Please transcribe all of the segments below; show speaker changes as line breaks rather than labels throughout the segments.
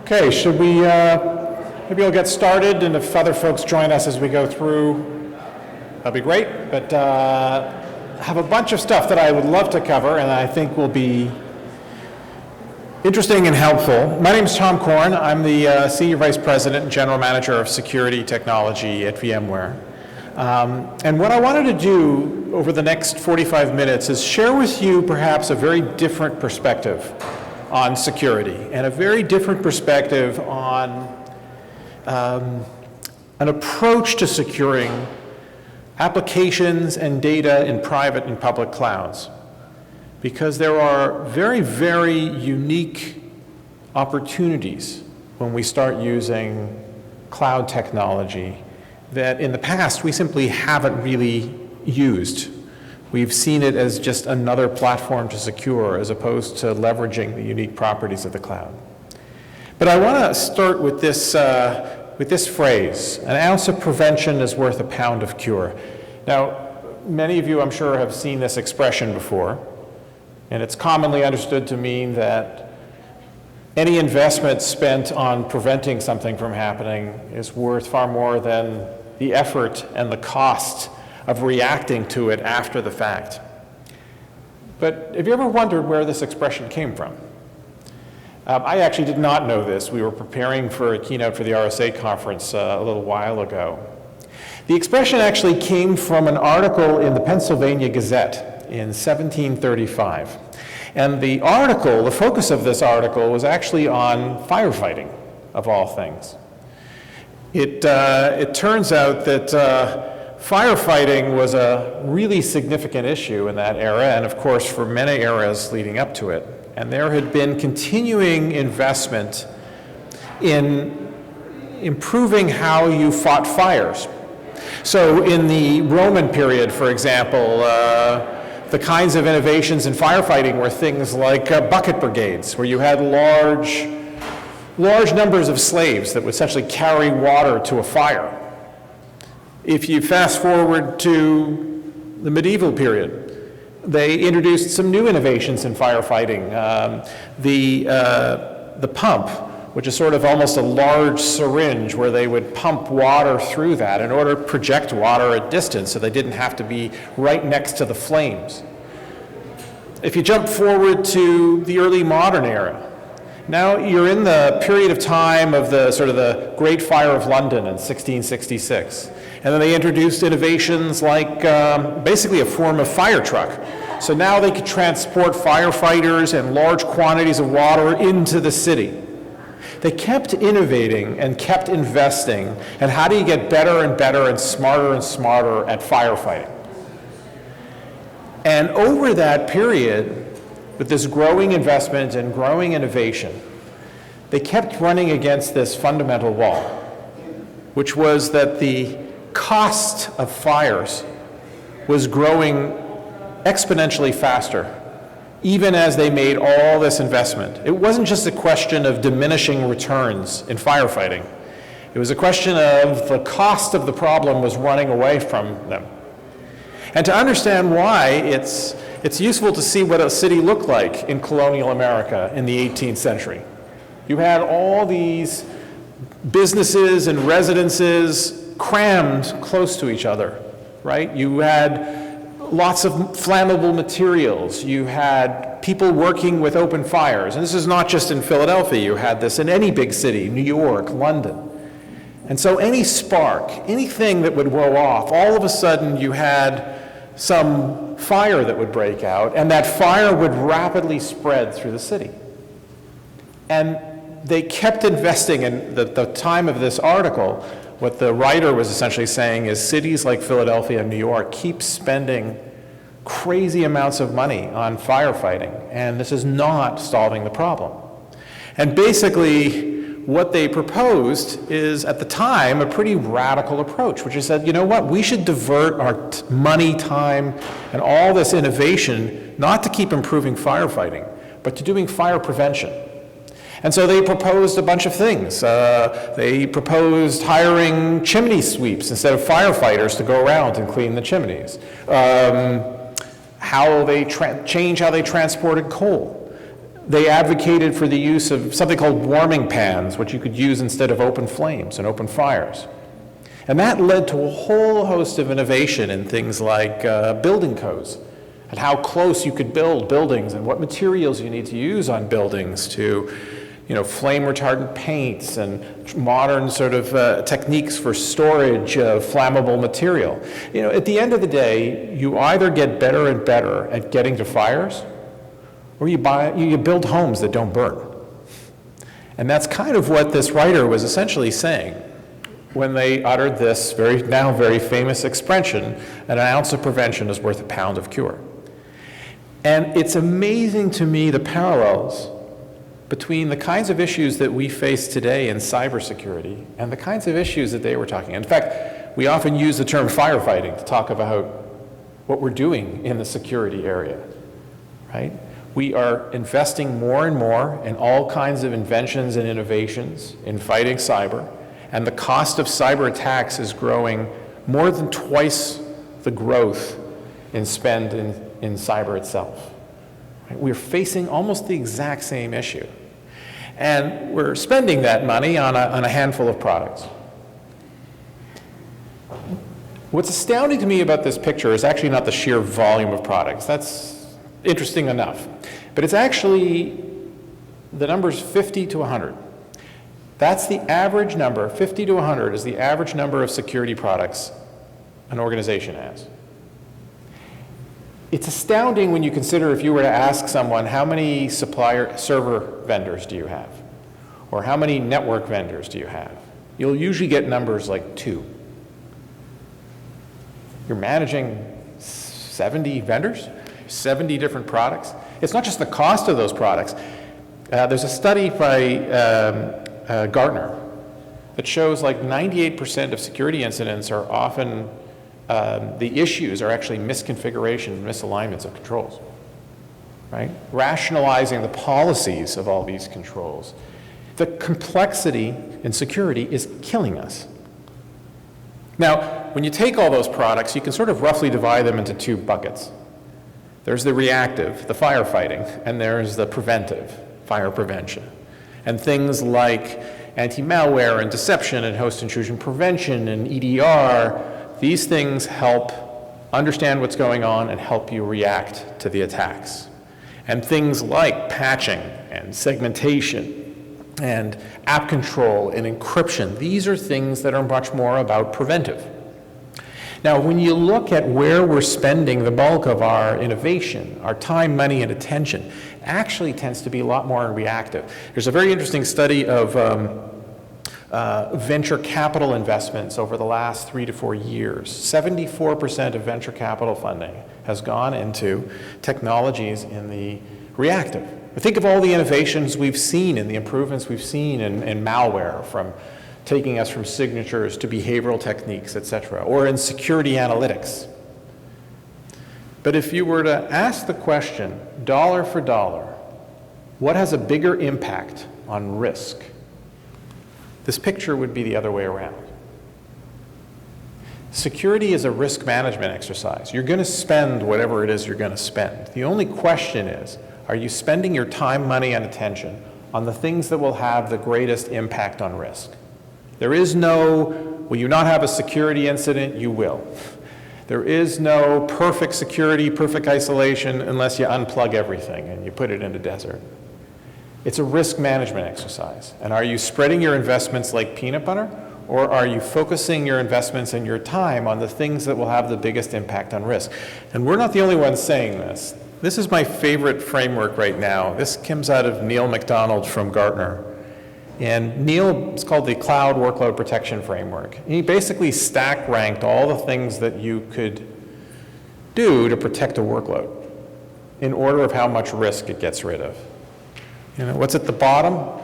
Okay, should we, maybe we'll get started, and if other folks join us as we go through, that'd be great. But I have a bunch of stuff that I would love to cover, and I think will be interesting and helpful. My name is Tom Korn. I'm the Senior Vice President and General Manager of Security Technology at VMware. And what I wanted to do over the next 45 minutes is share with you perhaps a very different perspective on security, and a very different perspective on an approach to securing applications and data in private and public clouds. Because there are very, very unique opportunities when we start using cloud technology that in the past we simply haven't really used. We've seen it as just another platform to secure as opposed to leveraging the unique properties of the cloud. But I want to start with this phrase: an ounce of prevention is worth a pound of cure. Now, many of you, I'm sure, have seen this expression before, and it's commonly understood to mean that any investment spent on preventing something from happening is worth far more than the effort and the cost of reacting to it after the fact. But have you ever wondered where this expression came from? I actually did not know this. We were preparing for a keynote for the RSA conference a little while ago. The expression actually came from an article in the Pennsylvania Gazette in 1735. And the article, the focus of this article, was actually on firefighting, of all things. It turns out that firefighting was a really significant issue in that era, and of course for many eras leading up to it. And there had been continuing investment in improving how you fought fires. So in the Roman period, for example, the kinds of innovations in firefighting were things like bucket brigades, where you had large numbers of slaves that would essentially carry water to a fire. If you fast forward to the medieval period, they introduced some new innovations in firefighting. The pump, which is sort of almost a large syringe where they would pump water through that in order to project water at distance so they didn't have to be right next to the flames. If you jump forward to the early modern era, now you're in the period of time of the sort of the Great Fire of London in 1666. And then they introduced innovations like basically a form of fire truck. So now they could transport firefighters and large quantities of water into the city. They kept innovating and kept investing, and how do you get better and better and smarter at firefighting? And over that period, with this growing investment and growing innovation, they kept running against this fundamental wall, which was that the cost of fires was growing exponentially faster, even as they made all this investment. It wasn't just a question of diminishing returns in firefighting. It was a question of the cost of the problem was running away from them. And to understand why, it's useful to see what a city looked like in colonial America in the 18th century. You had all these businesses and residences crammed close to each other, right? You had lots of flammable materials. You had people working with open fires. And this is not just in Philadelphia. You had this in any big city, New York, London. And so any spark, anything that would go off, all of a sudden you had some fire that would break out, and that fire would rapidly spread through the city. And they kept investing in the time of this article. What the writer was essentially saying is cities like Philadelphia and New York keep spending crazy amounts of money on firefighting, and this is not solving the problem. And basically, what they proposed is, at the time, a pretty radical approach, which is that, you know what, we should divert our money, time, and all this innovation not to keep improving firefighting, but to doing fire prevention. And so they proposed a bunch of things. They proposed hiring chimney sweeps instead of firefighters to go around and clean the chimneys. How they transported coal. They advocated for the use of something called warming pans, which you could use instead of open flames and open fires. And that led to a whole host of innovation in things like building codes, and how close you could build buildings and what materials you need to use on buildings to, flame retardant paints and modern sort of techniques for storage of flammable material. At the end of the day, you either get better and better at getting to fires, or you build homes that don't burn. And that's kind of what this writer was essentially saying when they uttered this now very famous expression, an ounce of prevention is worth a pound of cure. And it's amazing to me the parallels between the kinds of issues that we face today in cybersecurity and the kinds of issues that they were talking. In fact, we often use the term firefighting to talk about what we're doing in the security area, right? We are investing more and more in all kinds of inventions and innovations in fighting cyber, and the cost of cyber attacks is growing more than twice the growth in spend in cyber itself. Right? We're facing almost the exact same issue. And we're spending that money on a handful of products. What's astounding to me about this picture is actually not the sheer volume of products. That's interesting enough. But it's actually, the number's 50 to 100. That's the average number. 50 to 100 is the average number of security products an organization has. It's astounding when you consider, if you were to ask someone, how many server vendors do you have? Or how many network vendors do you have? You'll usually get numbers like 2. You're managing 70 vendors, 70 different products. It's not just the cost of those products. There's a study by Gartner that shows like 98% of security incidents are often, the issues are actually misconfiguration, misalignments of controls, right? Rationalizing the policies of all these controls. The complexity in security is killing us. Now, when you take all those products, you can sort of roughly divide them into 2 buckets. There's the reactive, the firefighting, and there's the preventive, fire prevention. And things like anti-malware and deception and host intrusion prevention and EDR, these things help understand what's going on and help you react to the attacks. And things like patching and segmentation and app control and encryption, these are things that are much more about preventive. Now, when you look at where we're spending the bulk of our innovation, our time, money, and attention, actually tends to be a lot more reactive. There's a very interesting study of venture capital investments over the last 3 to 4 years. 74% of venture capital funding has gone into technologies in the reactive. Think of all the innovations we've seen and the improvements we've seen in malware, from taking us from signatures to behavioral techniques, et cetera, or in security analytics. But if you were to ask the question, dollar for dollar, what has a bigger impact on risk? This picture would be the other way around. Security is a risk management exercise. You're going to spend whatever it is you're going to spend. The only question is, are you spending your time, money, and attention on the things that will have the greatest impact on risk? There is no, will you not have a security incident? You will. There is no perfect security, perfect isolation, unless you unplug everything and you put it in a desert. It's a risk management exercise. And are you spreading your investments like peanut butter, or are you focusing your investments and your time on the things that will have the biggest impact on risk? And we're not the only ones saying this. This is my favorite framework right now. This comes out of Neil McDonald from Gartner. And Neil, it's called the Cloud Workload Protection Framework. He basically stack ranked all the things that you could do to protect a workload in order of how much risk it gets rid of. You know, what's at the bottom?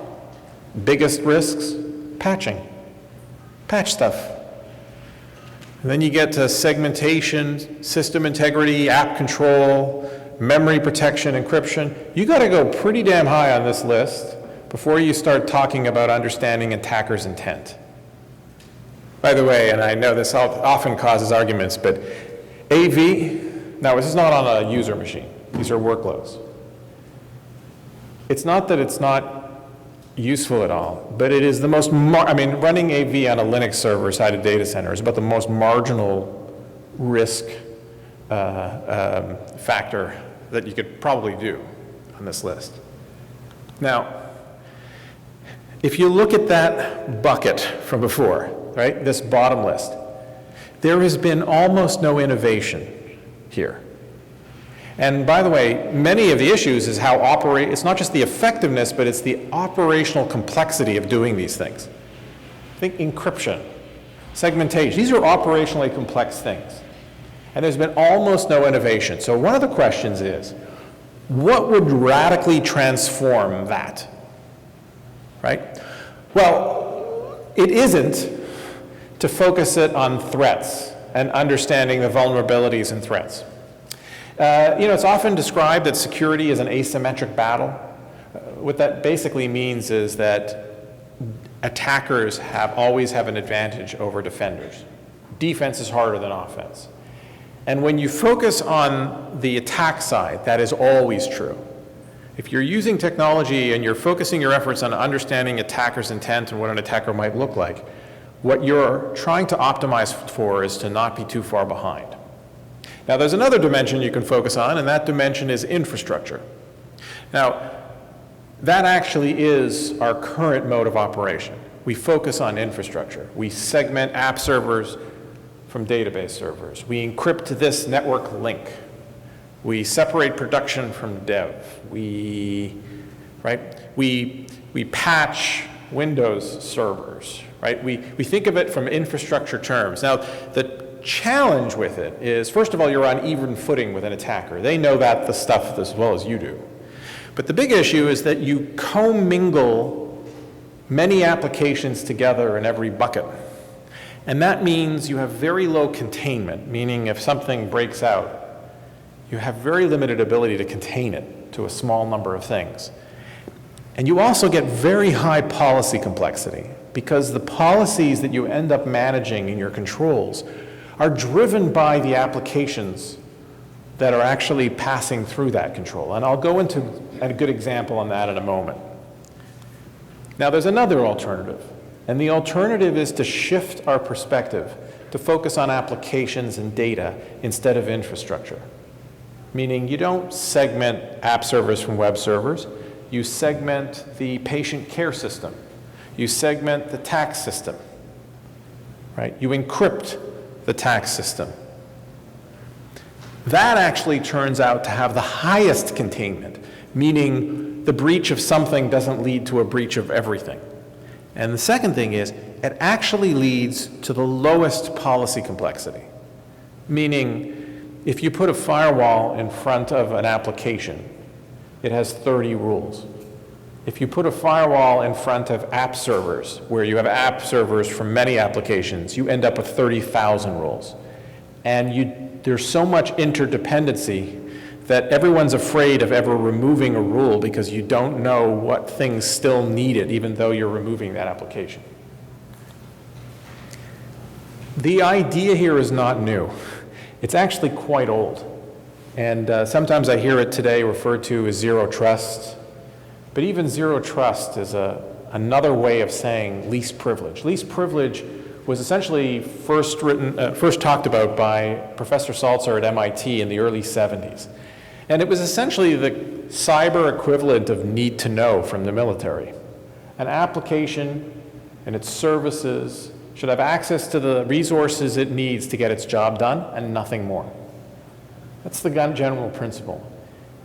Biggest risks? Patching. Patch stuff. And then you get to segmentation, system integrity, app control, memory protection, encryption. You got to go pretty damn high on this list before you start talking about understanding attackers' intent. By the way, and I know this often causes arguments, but AV, now this is not on a user machine. These are workloads. It's not that it's not useful at all, but it is the most, running AV on a Linux server-side of data center is about the most marginal risk factor that you could probably do on this list. Now, if you look at that bucket from before, right, this bottom list, there has been almost no innovation here. And by the way, many of the issues is how it's not just the effectiveness, but it's the operational complexity of doing these things. Think encryption, segmentation. These are operationally complex things. And there's been almost no innovation. So one of the questions is, what would radically transform that? Right? Well, it isn't to focus it on threats and understanding the vulnerabilities and threats. It's often described that security is an asymmetric battle. What that basically means is that attackers always have an advantage over defenders. Defense is harder than offense. And when you focus on the attack side, that is always true. If you're using technology and you're focusing your efforts on understanding attacker's intent and what an attacker might look like, what you're trying to optimize for is to not be too far behind. Now, there's another dimension you can focus on, and that dimension is infrastructure. Now, that actually is our current mode of operation. We focus on infrastructure. We segment app servers from database servers. We encrypt this network link. We separate production from dev. We patch Windows servers, right? We think of it from infrastructure terms. Now, the challenge with it is, first of all, you're on even footing with an attacker. They know the stuff as well as you do. But the big issue is that you commingle many applications together in every bucket. And that means you have very low containment, meaning if something breaks out, you have very limited ability to contain it to a small number of things. And you also get very high policy complexity, because the policies that you end up managing in your controls are driven by the applications that are actually passing through that control. And I'll go into a good example on that in a moment. Now, there's another alternative. And the alternative is to shift our perspective to focus on applications and data instead of infrastructure. Meaning you don't segment app servers from web servers. You segment the patient care system. You segment the tax system, right? You encrypt the tax system. That actually turns out to have the highest containment, meaning the breach of something doesn't lead to a breach of everything. And the second thing is, it actually leads to the lowest policy complexity. Meaning, if you put a firewall in front of an application, it has 30 rules. If you put a firewall in front of app servers, where you have app servers from many applications, you end up with 30,000 rules. And there's so much interdependency that everyone's afraid of ever removing a rule because you don't know what things still need it, even though you're removing that application. The idea here is not new. It's actually quite old. And sometimes I hear it today referred to as zero trust. But even zero trust is another way of saying least privilege. Least privilege was essentially first talked about by Professor Salzer at MIT in the early 70s. And it was essentially the cyber equivalent of need to know from the military. An application and its services should have access to the resources it needs to get its job done and nothing more. That's the general principle.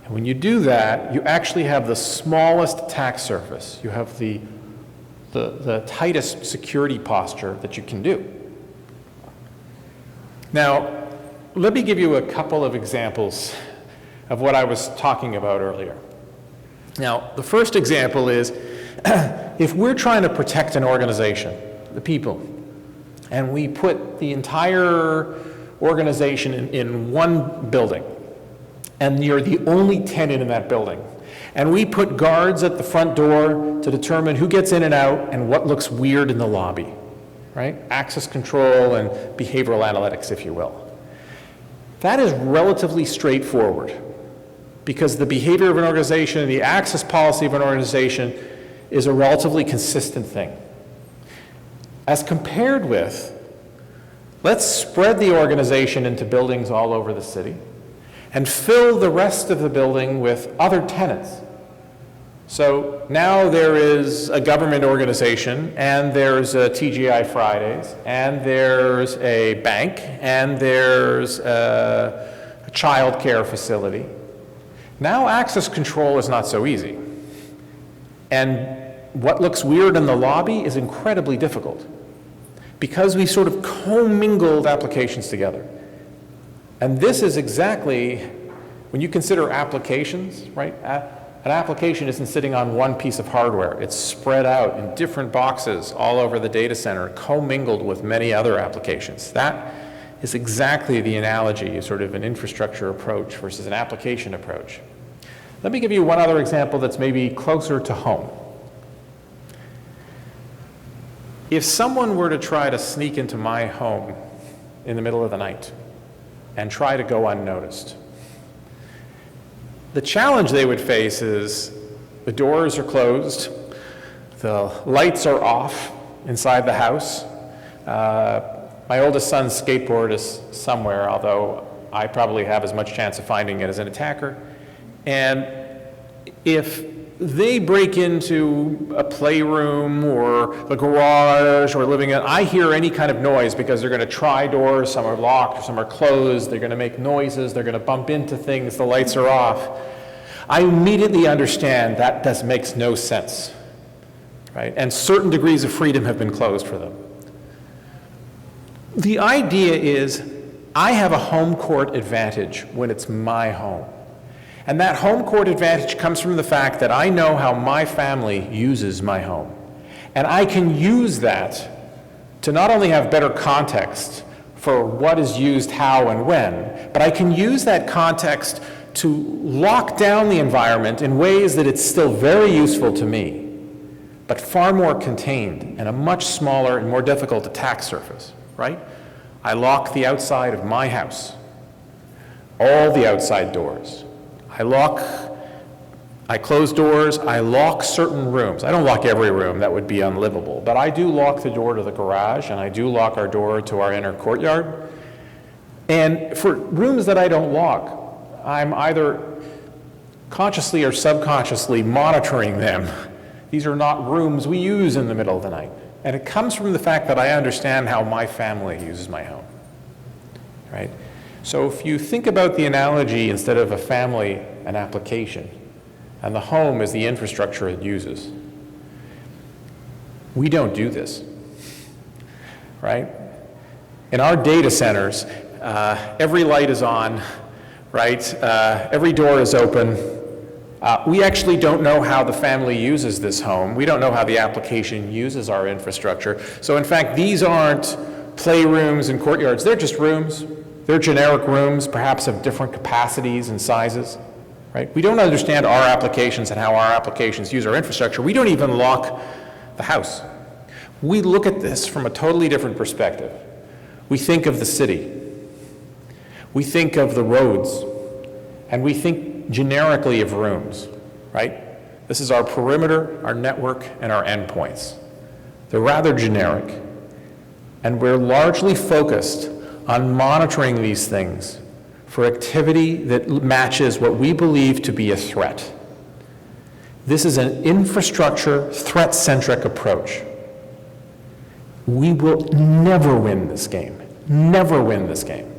And when you do that, you actually have the smallest attack surface. You have the tightest security posture that you can do. Now, let me give you a couple of examples of what I was talking about earlier. Now, the first example is, if we're trying to protect an organization, the people, and we put the entire organization in one building, and you're the only tenant in that building, and we put guards at the front door to determine who gets in and out and what looks weird in the lobby, right? Access control and behavioral analytics, if you will. That is relatively straightforward. because the behavior of an organization, the access policy of an organization is a relatively consistent thing. As compared with, let's spread the organization into buildings all over the city and fill the rest of the building with other tenants. So now there is a government organization, and there's a TGI Fridays, and there's a bank, and there's a child care facility. Now access control is not so easy. And what looks weird in the lobby is incredibly difficult because we sort of commingled applications together. And this is exactly, when you consider applications, right? An application isn't sitting on one piece of hardware. It's spread out in different boxes all over the data center, commingled with many other applications. That is exactly the analogy, sort of an infrastructure approach versus an application approach. Let me give you one other example that's maybe closer to home. If someone were to try to sneak into my home in the middle of the night and try to go unnoticed, the challenge they would face is the doors are closed, the lights are off inside the house. My oldest son's skateboard is somewhere, although I probably have as much chance of finding it as an attacker. And if they break into a playroom or the garage or living in, I hear any kind of noise because they're going to try doors, some are locked, some are closed, they're going to make noises, they're going to bump into things, the lights are off. I immediately understand that makes no sense, right? And certain degrees of freedom have been closed for them. The idea is I have a home court advantage when it's my home. And that home court advantage comes from the fact that I know how my family uses my home. And I can use that to not only have better context for what is used how and when, but I can use that context to lock down the environment in ways that it's still very useful to me, but far more contained and a much smaller and more difficult attack surface, right? I lock the outside of my house, all the outside doors. I close doors, I lock certain rooms. I don't lock every room, that would be unlivable, but I do lock the door to the garage, and I do lock our door to our inner courtyard. And for rooms that I don't lock, I'm either consciously or subconsciously monitoring them. These are not rooms we use in the middle of the night. And it comes from the fact that I understand how my family uses my home, right? So if you think about the analogy, instead of a family, an application, and the home is the infrastructure it uses, we don't do this, right? In our data centers, every light is on, right? Every door is open. We actually don't know how the family uses this home. We don't know how the application uses our infrastructure. So in fact, these aren't playrooms and courtyards. They're just rooms. They're generic rooms, perhaps of different capacities and sizes, right? We don't understand our applications and how our applications use our infrastructure. We don't even lock the house. We look at this from a totally different perspective. We think of the city. We think of the roads, and we think generically of rooms, right? This is our perimeter, our network, and our endpoints. They're rather generic, and we're largely focused on monitoring these things for activity that matches what we believe to be a threat. This is an infrastructure, threat-centric approach. We will never win this game, never win this game.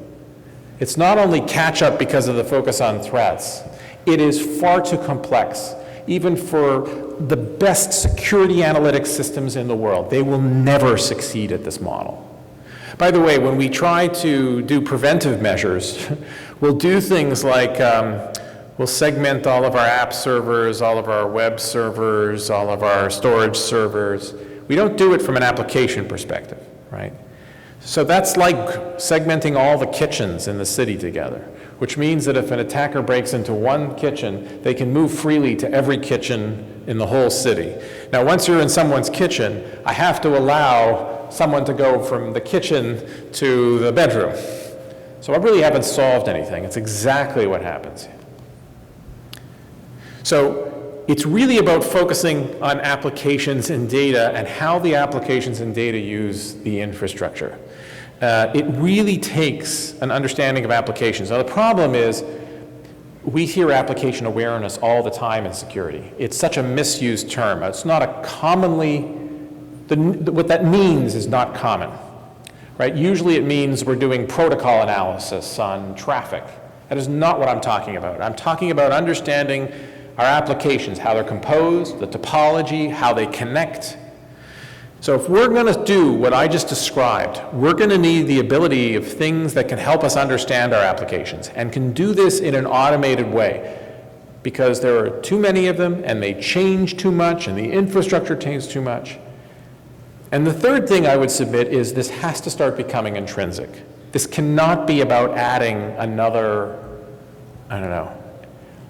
It's not only catch up because of the focus on threats, it is far too complex, even for the best security analytics systems in the world. They will never succeed at this model. By the way, when we try to do preventive measures, we'll do things like we'll segment all of our app servers, all of our web servers, all of our storage servers. We don't do it from an application perspective, right? So that's like segmenting all the kitchens in the city together, which means that if an attacker breaks into one kitchen, they can move freely to every kitchen in the whole city. Now, once you're in someone's kitchen, I have to allow someone to go from the kitchen to the bedroom. So I really haven't solved anything. It's exactly what happens. So it's really about focusing on applications and data and how the applications and data use the infrastructure. It really takes an understanding of applications. Now the problem is we hear application awareness all the time in security. It's such a misused term. It's not a commonly, what that means is not common, right? Usually it means we're doing protocol analysis on traffic. That is not what I'm talking about. I'm talking about understanding our applications, how they're composed, the topology, how they connect. So if we're going to do what I just described, we're going to need the ability of things that can help us understand our applications and can do this in an automated way, because there are too many of them and they change too much and the infrastructure changes too much. And the third thing I would submit is this has to start becoming intrinsic. This cannot be about adding another, I don't know,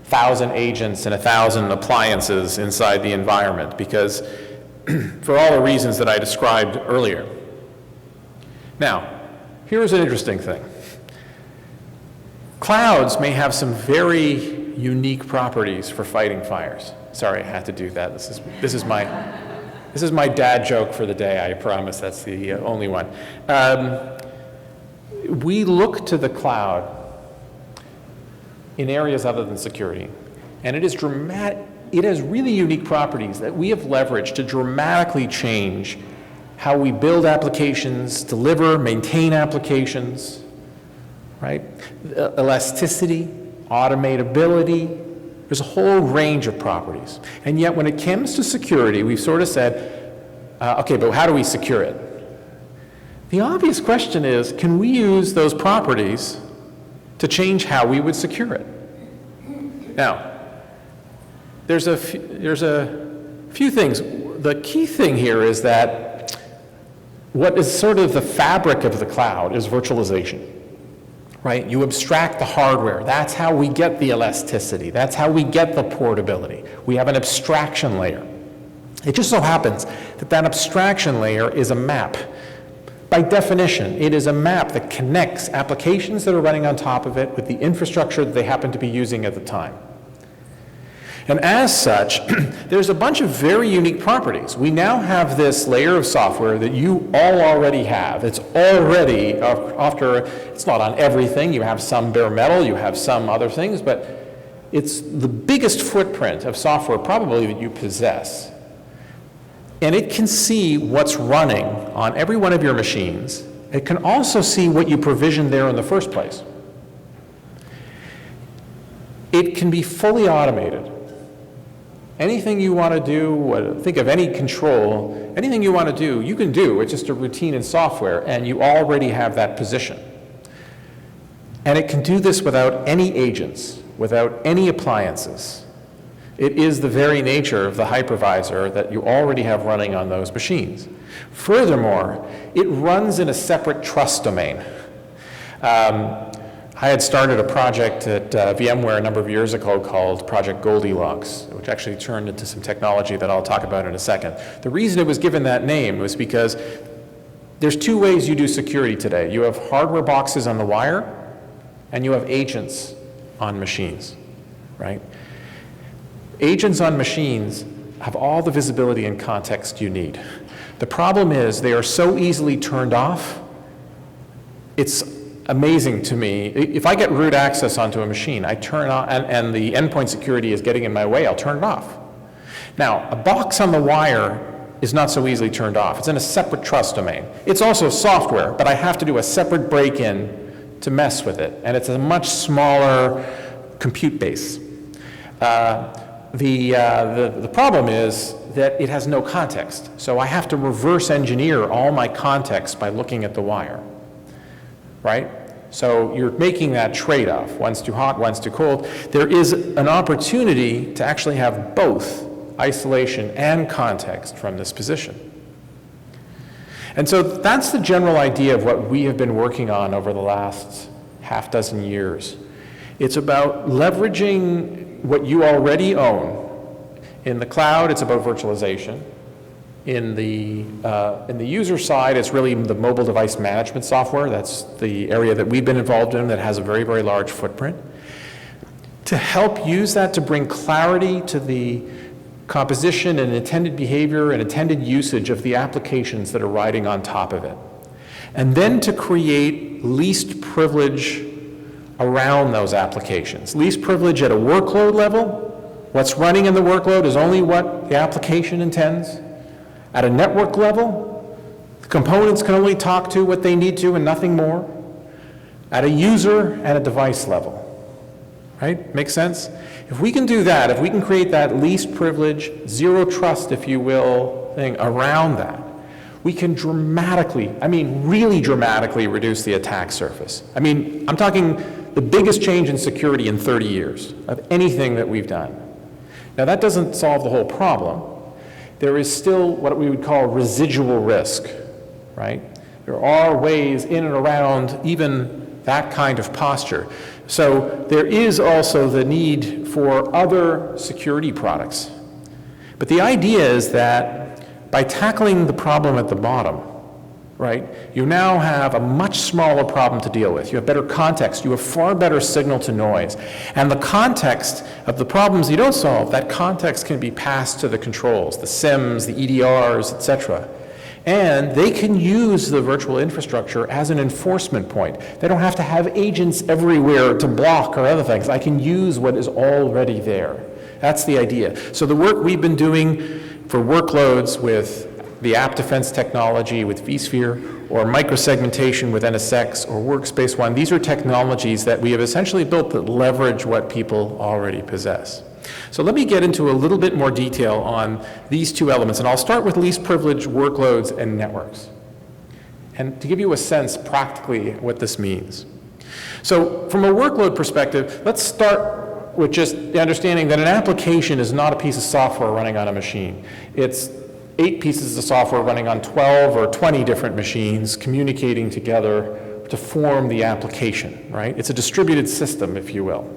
1,000 agents and 1,000 appliances inside the environment, because for all the reasons that I described earlier. Now, here's an interesting thing. Clouds may have some very unique properties for fighting fires. Sorry, I had to do that. This is my dad joke for the day, I promise. That's the only one. We look to the cloud in areas other than security, and it is dramatic. It has really unique properties that we have leveraged to dramatically change how we build applications, deliver, maintain applications, right? Elasticity, automatability, there's a whole range of properties. And yet when it comes to security, we've sort of said, okay, but how do we secure it? The obvious question is, can we use those properties to change how we would secure it? Now, there's a few things. The key thing here is that what is sort of the fabric of the cloud is virtualization, right? You abstract the hardware. That's how we get the elasticity. That's how we get the portability. We have an abstraction layer. It just so happens that that abstraction layer is a map. By definition, it is a map that connects applications that are running on top of it with the infrastructure that they happen to be using at the time. And as such, there's a bunch of very unique properties. We now have this layer of software that you all already have. It's already, it's not on everything. You have some bare metal, you have some other things, but it's the biggest footprint of software probably that you possess. And it can see what's running on every one of your machines. It can also see what you provisioned there in the first place. It can be fully automated. Anything you want to do, think of any control, anything you want to do, you can do. It's just a routine in software, and you already have that position. And it can do this without any agents, without any appliances. It is the very nature of the hypervisor that you already have running on those machines. Furthermore, it runs in a separate trust domain. I had started a project at VMware a number of years ago called Project Goldilocks, which actually turned into some technology that I'll talk about in a second. The reason it was given that name was because there's two ways you do security today. You have hardware boxes on the wire, and you have agents on machines, right? Agents on machines have all the visibility and context you need. The problem is they are so easily turned off. It's amazing to me. If I get root access onto a machine, I turn on, and the endpoint security is getting in my way, I'll turn it off. Now, a box on the wire is not so easily turned off. It's in a separate trust domain. It's also software, but I have to do a separate break-in to mess with it, and it's a much smaller compute base. The problem is that it has no context, so I have to reverse engineer all my context by looking at the wire. Right? So you're making that trade-off. One's too hot, one's too cold. There is an opportunity to actually have both isolation and context from this position. And so that's the general idea of what we have been working on over the last half dozen years. It's about leveraging what you already own. In the cloud, it's about virtualization. In the user side, it's really the mobile device management software. That's the area that we've been involved in that has a very, very large footprint. to help use that to bring clarity to the composition and intended behavior and intended usage of the applications that are riding on top of it. And then to create least privilege around those applications. Least privilege at a workload level. What's running in the workload is only what the application intends. At a network level, the components can only talk to what they need to and nothing more. At a user and a device level. Right? Make sense? If we can do that, if we can create that least privilege, zero trust, if you will, thing around that, we can dramatically, I mean really dramatically reduce the attack surface. I mean, I'm talking the biggest change in security in 30 years of anything that we've done. Now that doesn't solve the whole problem. There is still what we would call residual risk, right? There are ways in and around even that kind of posture. So there is also the need for other security products. But the idea is that by tackling the problem at the bottom, right, you now have a much smaller problem to deal with. You have better context. You have far better signal to noise. And the context of the problems you don't solve, that context can be passed to the controls, the SIMs, the EDRs, et cetera. And they can use the virtual infrastructure as an enforcement point. They don't have to have agents everywhere to block or other things. I can use what is already there. That's the idea. So the work we've been doing for workloads with the app defense technology with vSphere, or microsegmentation with NSX, or Workspace ONE, these are technologies that we have essentially built that leverage what people already possess. So let me get into a little bit more detail on these two elements, and I'll start with least privileged workloads and networks, and to give you a sense practically what this means. So from a workload perspective, let's start with just the understanding that an application is not a piece of software running on a machine. It's 8 pieces of software running on 12 or 20 different machines communicating together to form the application, right? It's a distributed system, if you will.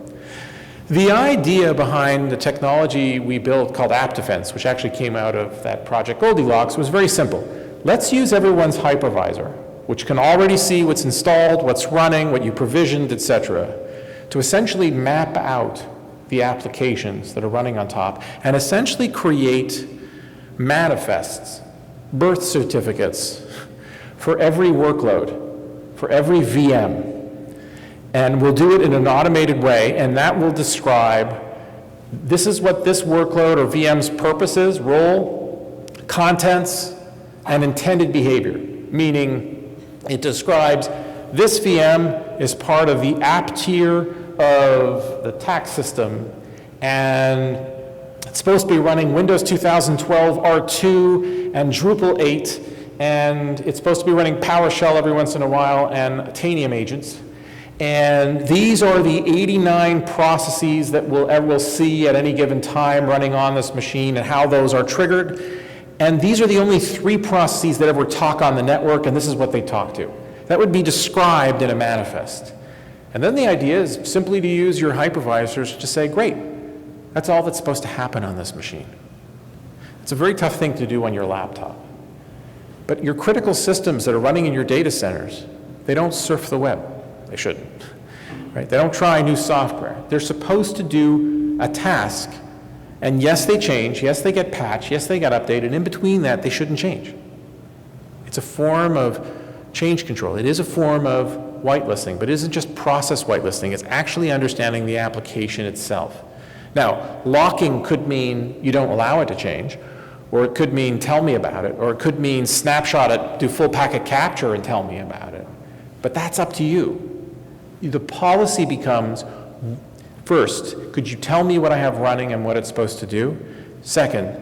The idea behind the technology we built called App Defense, which actually came out of that Project Goldilocks, was very simple. Let's use everyone's hypervisor, which can already see what's installed, what's running, what you provisioned, etc., to essentially map out the applications that are running on top and essentially create manifests, birth certificates for every workload, for every VM. And we'll do it in an automated way, and that will describe this is what this workload or VM's purpose is, role, contents, and intended behavior. Meaning it describes this VM is part of the app tier of the tax system, and it's supposed to be running Windows 2012 R2 and Drupal 8, and it's supposed to be running PowerShell every once in a while and Tanium agents. And these are the 89 processes that we'll see at any given time running on this machine and how those are triggered. And these are the only 3 processes that ever talk on the network, and this is what they talk to. That would be described in a manifest. And then the idea is simply to use your hypervisors to say, great, that's all that's supposed to happen on this machine. It's a very tough thing to do on your laptop. But your critical systems that are running in your data centers, they don't surf the web. They shouldn't, right? They don't try new software. They're supposed to do a task, and yes, they change, yes, they get patched, yes, they get updated, and in between that, they shouldn't change. It's a form of change control. It is a form of whitelisting, but it isn't just process whitelisting. It's actually understanding the application itself. Now, locking could mean you don't allow it to change, or it could mean tell me about it, or it could mean snapshot it, do full packet capture and tell me about it. But that's up to you. The policy becomes, first, could you tell me what I have running and what it's supposed to do? Second,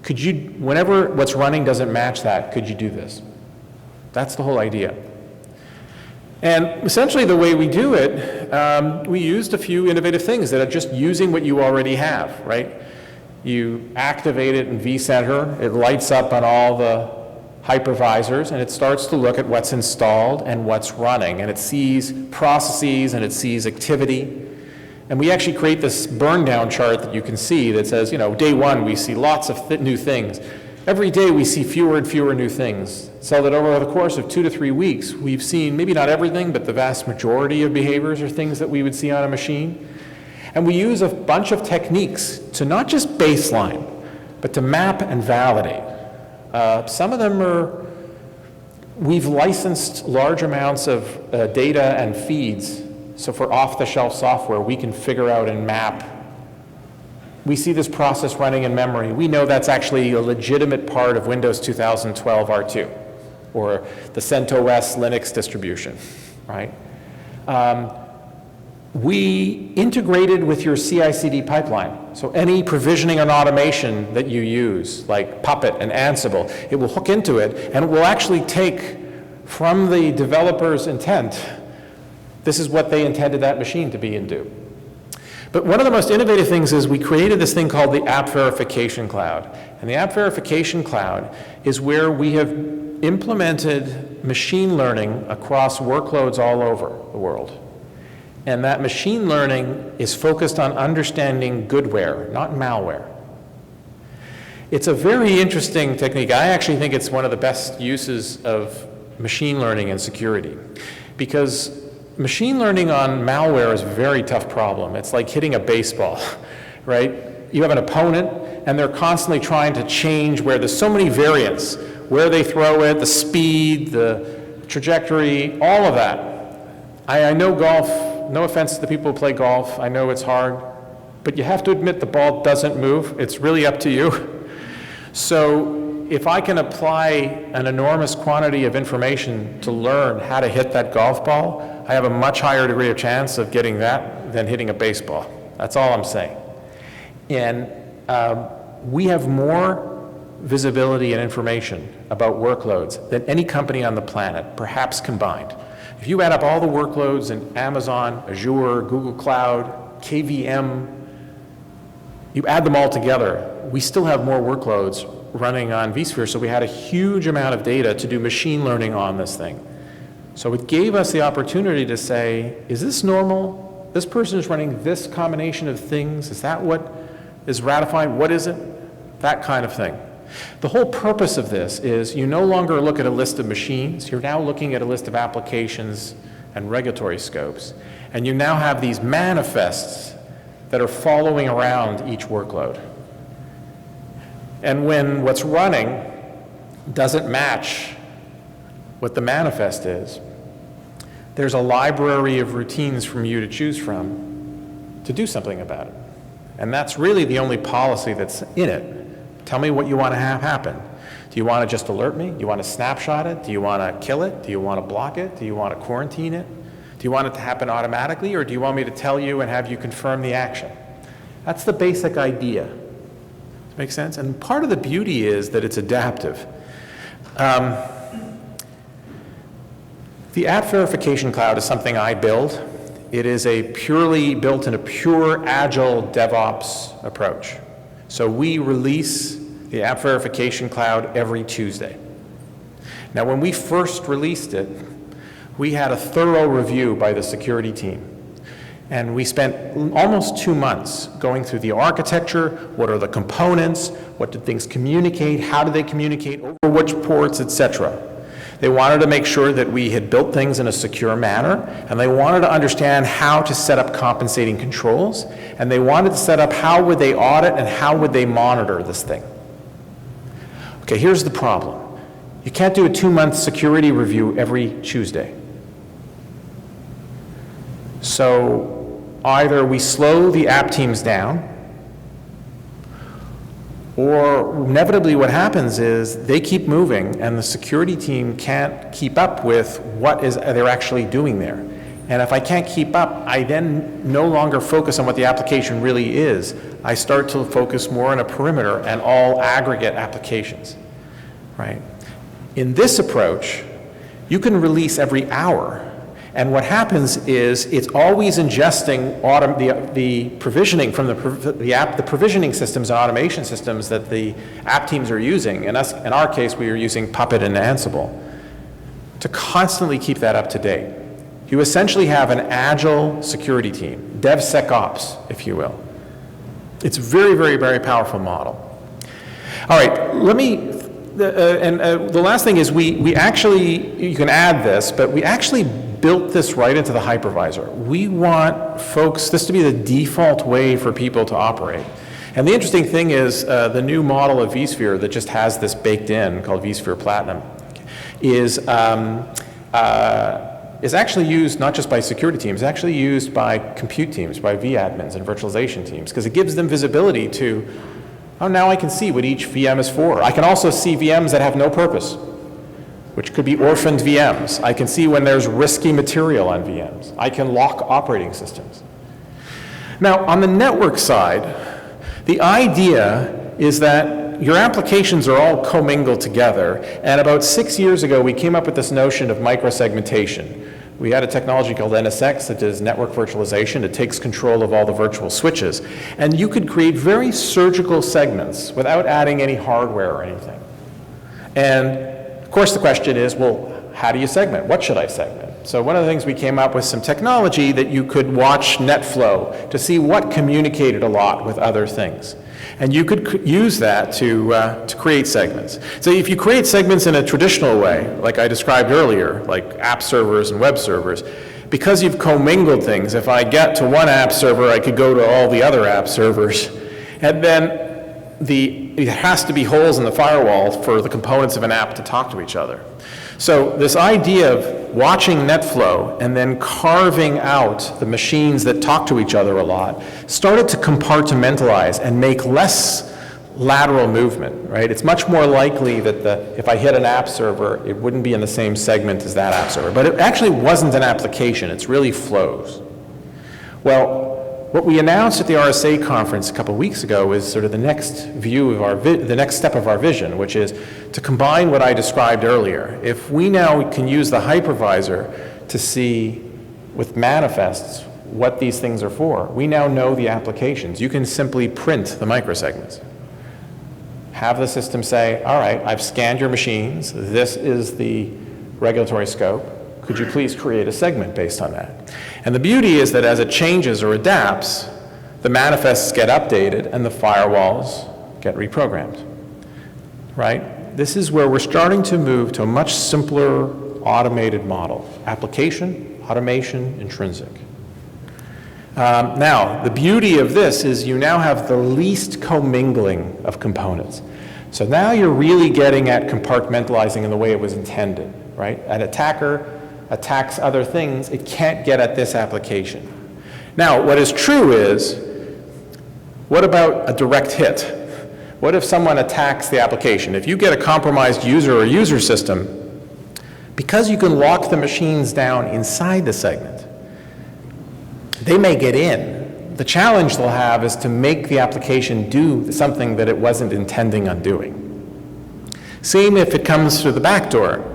could you, whenever what's running doesn't match that, could you do this? That's the whole idea. And essentially the way we do it, we used a few innovative things that are just using what you already have, right? You activate it in vCenter, it lights up on all the hypervisors, and it starts to look at what's installed and what's running, and it sees processes and it sees activity. And we actually create this burn down chart that you can see that says, you know, day 1 we see lots of new things. Every day we see fewer and fewer new things, so that over the course of 2 to 3 weeks we've seen maybe not everything, but the vast majority of behaviors are things that we would see on a machine. And we use a bunch of techniques to not just baseline, but to map and validate. Some of them are, we've licensed large amounts of data and feeds. So for off-the-shelf software, we can figure out and map. We see this process running in memory. We know that's actually a legitimate part of Windows 2012 R2, or the CentOS Linux distribution, right? We integrated with your CI/CD pipeline. So any provisioning and automation that you use, like Puppet and Ansible, it will hook into it, and it will actually take from the developer's intent, this is what they intended that machine to be and do. But one of the most innovative things is we created this thing called the App Verification Cloud. And the App Verification Cloud is where we have implemented machine learning across workloads all over the world. And that machine learning is focused on understanding goodware, not malware. It's a very interesting technique. I actually think it's one of the best uses of machine learning in security, because machine learning on malware is a very tough problem. It's like hitting a baseball, right? You have an opponent, and they're constantly trying to change where there's so many variants, where they throw it, the speed, the trajectory, all of that. I know golf. No offense to the people who play golf, I know it's hard, but you have to admit the ball doesn't move. It's really up to you. So if I can apply an enormous quantity of information to learn how to hit that golf ball, I have a much higher degree of chance of getting that than hitting a baseball. That's all I'm saying. And we have more visibility and information about workloads than any company on the planet, perhaps combined. If you add up all the workloads in Amazon, Azure, Google Cloud, KVM, you add them all together, we still have more workloads running on vSphere, so we had a huge amount of data to do machine learning on this thing. So it gave us the opportunity to say, is this normal? This person is running this combination of things. Is that what is ratified? What is it? That kind of thing. The whole purpose of this is you no longer look at a list of machines, you're now looking at a list of applications and regulatory scopes, and you now have these manifests that are following around each workload. And when what's running doesn't match what the manifest is, there's a library of routines from you to choose from to do something about it. And that's really the only policy that's in it. Tell me what you want to have happen. Do you want to just alert me? Do you want to snapshot it? Do you want to kill it? Do you want to block it? Do you want to quarantine it? Do you want it to happen automatically, or do you want me to tell you and have you confirm the action? That's the basic idea. Make sense? And part of the beauty is that it's adaptive. The App Verification Cloud is something I build. It is built in a pure agile DevOps approach. So we release the App Verification Cloud every Tuesday. Now, when we first released it, we had a thorough review by the security team. And we spent almost 2 months going through the architecture, what are the components, what do things communicate, how do they communicate, over which ports, etc. They wanted to make sure that we had built things in a secure manner, and they wanted to understand how to set up compensating controls, and they wanted to set up how would they audit and how would they monitor this thing. Okay, here's the problem. You can't do a 2-month security review every Tuesday. So either we slow the app teams down, or inevitably what happens is they keep moving and the security team can't keep up with what they're actually doing there. And if I can't keep up, I then no longer focus on what the application really is. I start to focus more on a perimeter and all aggregate applications, right? In this approach, you can release every hour. And what happens is it's always ingesting the provisioning from the provisioning systems and automation systems that the app teams are using. And in our case, we are using Puppet and Ansible to constantly keep that up to date. You essentially have an agile security team, DevSecOps, if you will. It's a very, very, very powerful model. All right, the last thing is we actually, you can add this, but we actually built this right into the hypervisor. We want this to be the default way for people to operate. And the interesting thing is the new model of vSphere that just has this baked in called vSphere Platinum is actually used not just by security teams, actually used by compute teams, by vAdmins and virtualization teams, because it gives them visibility to, oh, now I can see what each VM is for. I can also see VMs that have no purpose, which could be orphaned VMs. I can see when there's risky material on VMs. I can lock operating systems. Now, on the network side, the idea is that your applications are all commingled together, and about 6 years ago, we came up with this notion of microsegmentation. We had a technology called NSX that does network virtualization. It takes control of all the virtual switches, and you could create very surgical segments without adding any hardware or anything. And of course, the question is, well, how do you segment? What should I segment? So one of the things we came up with some technology that you could watch NetFlow to see what communicated a lot with other things. And you could use that to create segments. So if you create segments in a traditional way, like I described earlier, like app servers and web servers, because you've commingled things, if I get to one app server, I could go to all the other app servers, and then it has to be holes in the firewall for the components of an app to talk to each other. So this idea of watching NetFlow and then carving out the machines that talk to each other a lot started to compartmentalize and make less lateral movement, right? It's much more likely that if I hit an app server, it wouldn't be in the same segment as that app server. But it actually wasn't an application, it's really flows. Well, what we announced at the RSA conference a couple of weeks ago is sort of the next view of the next step of our vision, which is to combine what I described earlier. If we now can use the hypervisor to see with manifests what these things are for, we now know the applications. You can simply print the microsegments. Have the system say, all right, I've scanned your machines. This is the regulatory scope. Could you please create a segment based on that? And the beauty is that as it changes or adapts, the manifests get updated and the firewalls get reprogrammed, right? This is where we're starting to move to a much simpler automated model. Application, automation, intrinsic. Now, the beauty of this is you now have the least commingling of components. So now you're really getting at compartmentalizing in the way it was intended, right? An attacker attacks other things, it can't get at this application. Now, what is true is, what about a direct hit? What if someone attacks the application? If you get a compromised user or user system, because you can lock the machines down inside the segment, they may get in. The challenge they'll have is to make the application do something that it wasn't intending on doing. Same if it comes through the back door.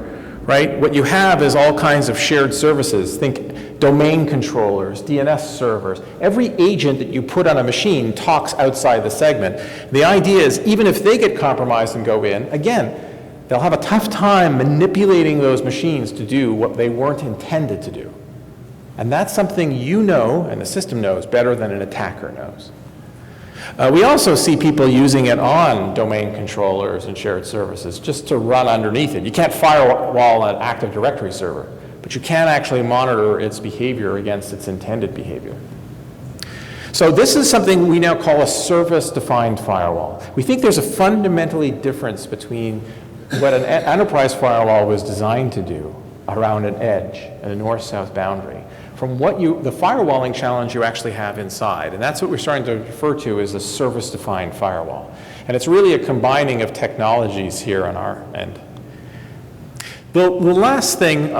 Right? What you have is all kinds of shared services. Think domain controllers, DNS servers. Every agent that you put on a machine talks outside the segment. The idea is even if they get compromised and go in, again, they'll have a tough time manipulating those machines to do what they weren't intended to do. And that's something you know and the system knows better than an attacker knows. We also see people using it on domain controllers and shared services just to run underneath it. You can't firewall an Active Directory server, but you can actually monitor its behavior against its intended behavior. So this is something we now call a service-defined firewall. We think there's a fundamentally difference between what an enterprise firewall was designed to do around an edge and a north-south boundary from the firewalling challenge you actually have inside. And that's what we're starting to refer to as a service-defined firewall. And it's really a combining of technologies here on our end. The last thing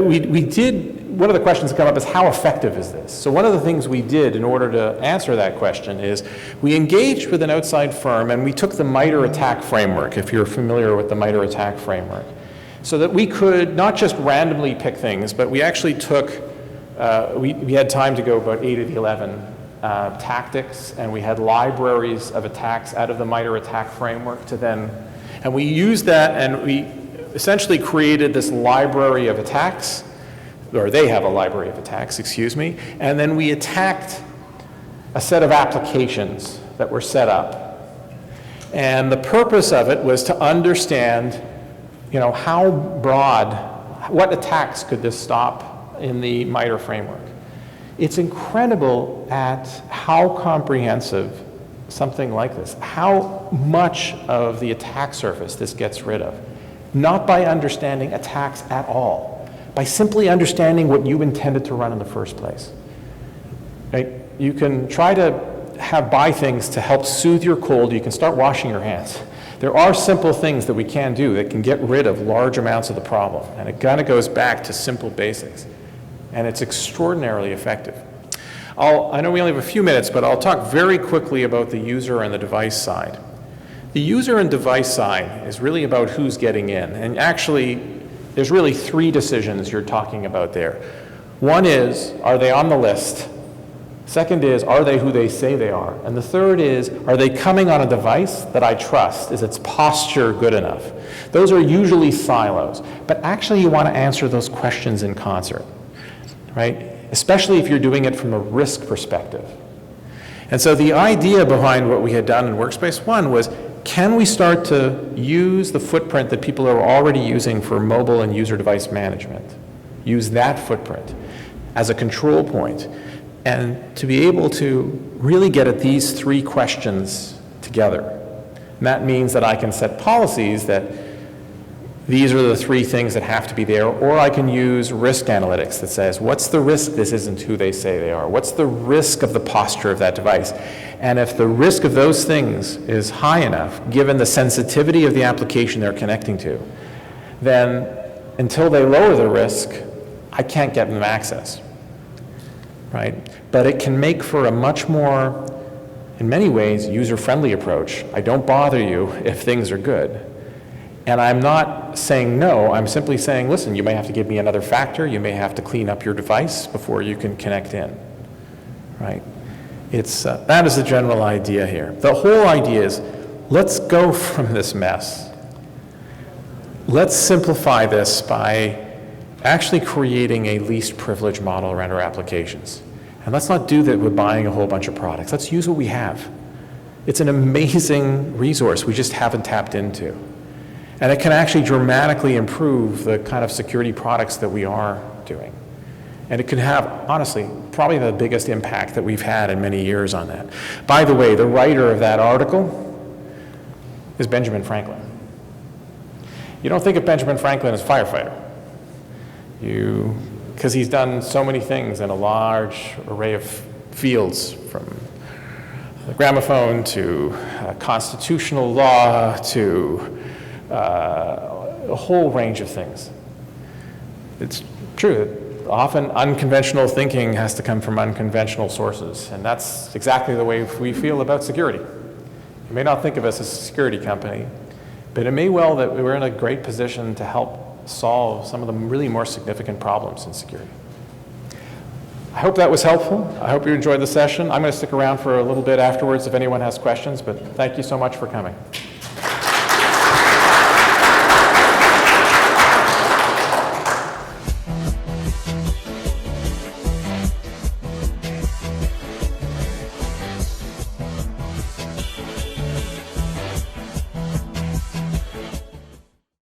we did, one of the questions that come up is how effective is this? So one of the things we did in order to answer that question is we engaged with an outside firm and we took the MITRE ATT&CK framework, if you're familiar with the MITRE ATT&CK framework, so that we could not just randomly pick things, but we actually took, we had time to go about 8 of the 11 tactics, and we had libraries of attacks out of the MITRE ATT&CK framework to then, and we used that and we essentially created this library of attacks, or they have a library of attacks, excuse me, and then we attacked a set of applications that were set up. And the purpose of it was to understand how broad, what attacks could this stop in the MITRE framework? It's incredible at how comprehensive something like this, how much of the attack surface this gets rid of. Not by understanding attacks at all, by simply understanding what you intended to run in the first place. Right? You can try to buy things to help soothe your cold. You can start washing your hands. There are simple things that we can do that can get rid of large amounts of the problem. And it kind of goes back to simple basics. And it's extraordinarily effective. I know we only have a few minutes, but I'll talk very quickly about the user and the device side. The user and device side is really about who's getting in. And actually, there's really three decisions you're talking about there. One is, are they on the list? Second is, are they who they say they are? And the third is, are they coming on a device that I trust? Is its posture good enough? Those are usually silos. But actually, you want to answer those questions in concert, right? Especially if you're doing it from a risk perspective. And so the idea behind what we had done in Workspace ONE was, can we start to use the footprint that people are already using for mobile and user device management? Use that footprint as a control point, and to be able to really get at these three questions together. And that means that I can set policies that these are the three things that have to be there, or I can use risk analytics that says, what's the risk this isn't who they say they are? What's the risk of the posture of that device? And if the risk of those things is high enough, given the sensitivity of the application they're connecting to, then until they lower the risk, I can't get them access, right? But it can make for a much more, in many ways, user-friendly approach. I don't bother you if things are good. And I'm not saying no, I'm simply saying, listen, you may have to give me another factor, you may have to clean up your device before you can connect in, right? That is the general idea here. The whole idea is, let's go from this mess. Let's simplify this by actually creating a least privilege model around our applications. And let's not do that with buying a whole bunch of products. Let's use what we have. It's an amazing resource we just haven't tapped into. And it can actually dramatically improve the kind of security products that we are doing. And it can have, honestly, probably the biggest impact that we've had in many years on that. By the way, the writer of that article is Benjamin Franklin. You don't think of Benjamin Franklin as a firefighter. Because he's done so many things in a large array of fields, from the gramophone to constitutional law to a whole range of things. It's true that often unconventional thinking has to come from unconventional sources, and that's exactly the way we feel about security. You may not think of us as a security company, but it may well that we're in a great position to help solve some of the really more significant problems in security. I hope that was helpful. I hope you enjoyed the session. I'm going to stick around for a little bit afterwards if anyone has questions, but thank you so much for coming.